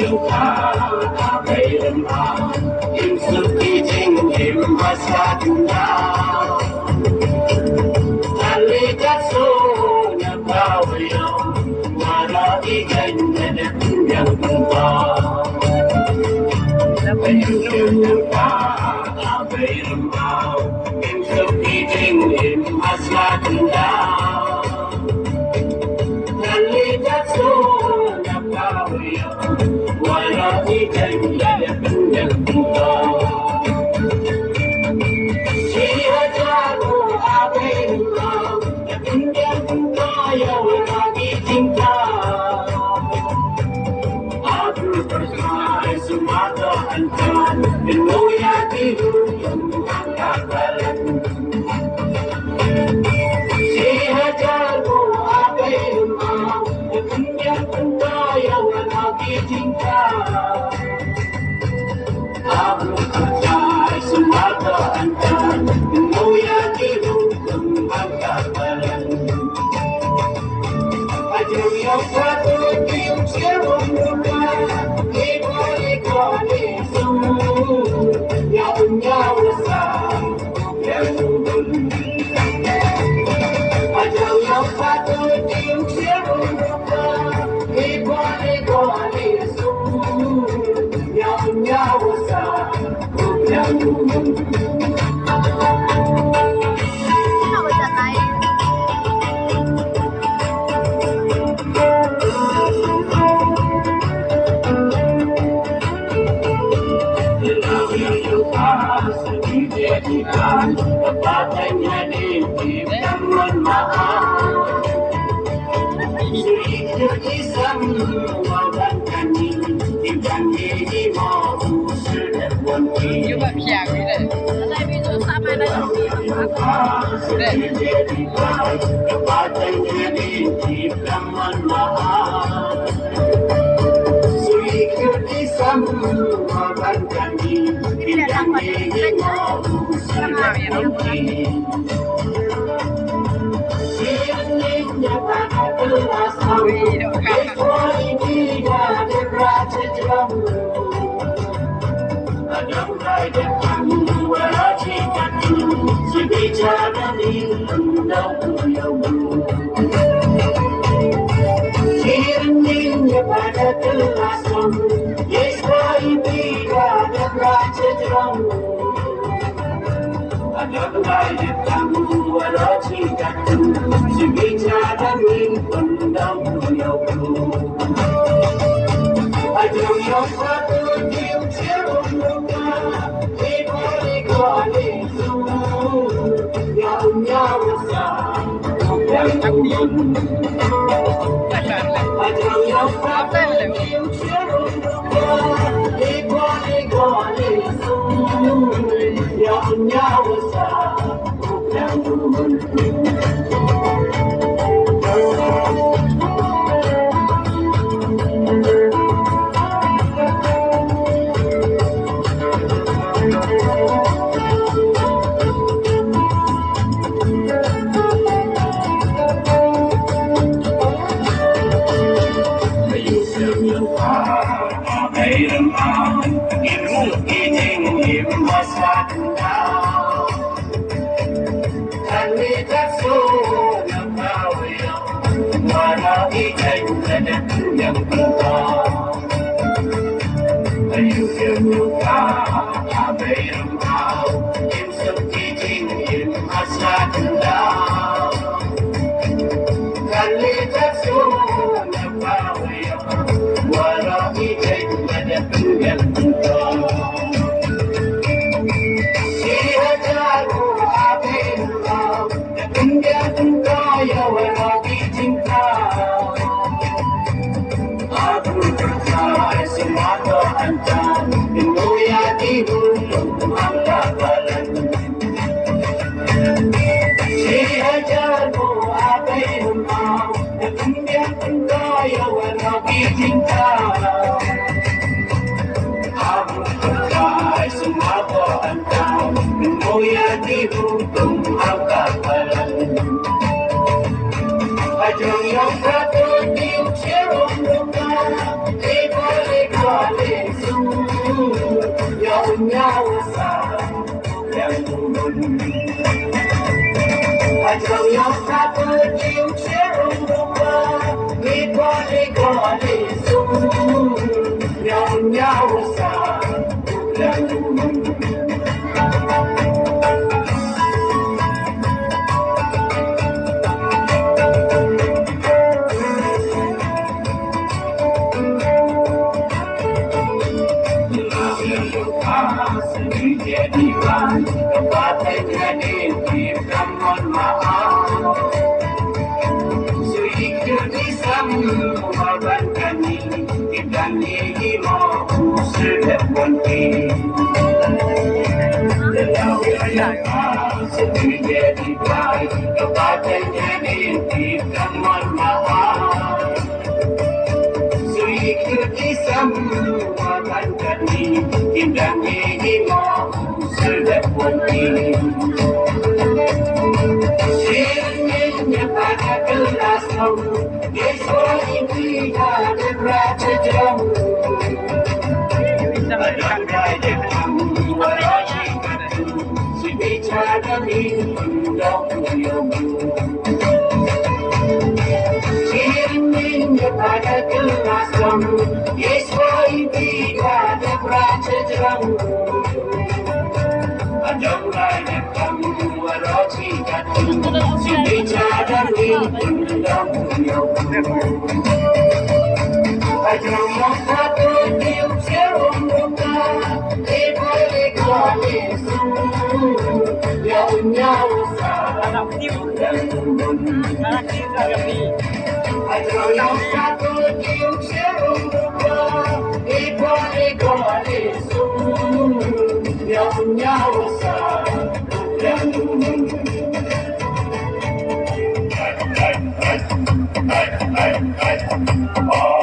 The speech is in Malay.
Hãy subscribe cho kênh Ghiền Mì Gõ để không bỏ lỡ nyawa yang turun. Ajang yang satu cium cium rumah, nikoli sum yang nyawa yang turun. Jadikan kepadanya diberikan mohon maaf. Suikir disemua kami tidak mau sedap bunyi. Sendiri jadikan kepadanya diberikan mohon maaf. Suikir disemua kami tidak mau sedap bunyi. Siennya pada gelas kamu, Yeswa ini ada raja jong. Ada kamu, raja katu, si bicara minum Siennya pada gelas kamu, Yeswa ini ada raja jong. Ajang raja kamu waroji katu, si bicara minum Ajang yang satu tiup serum buka, nikoli sum yang nyawa yang turun. Ajang yang satu tiup serum buka, nikoli sum yang nyawa yang turun. Oh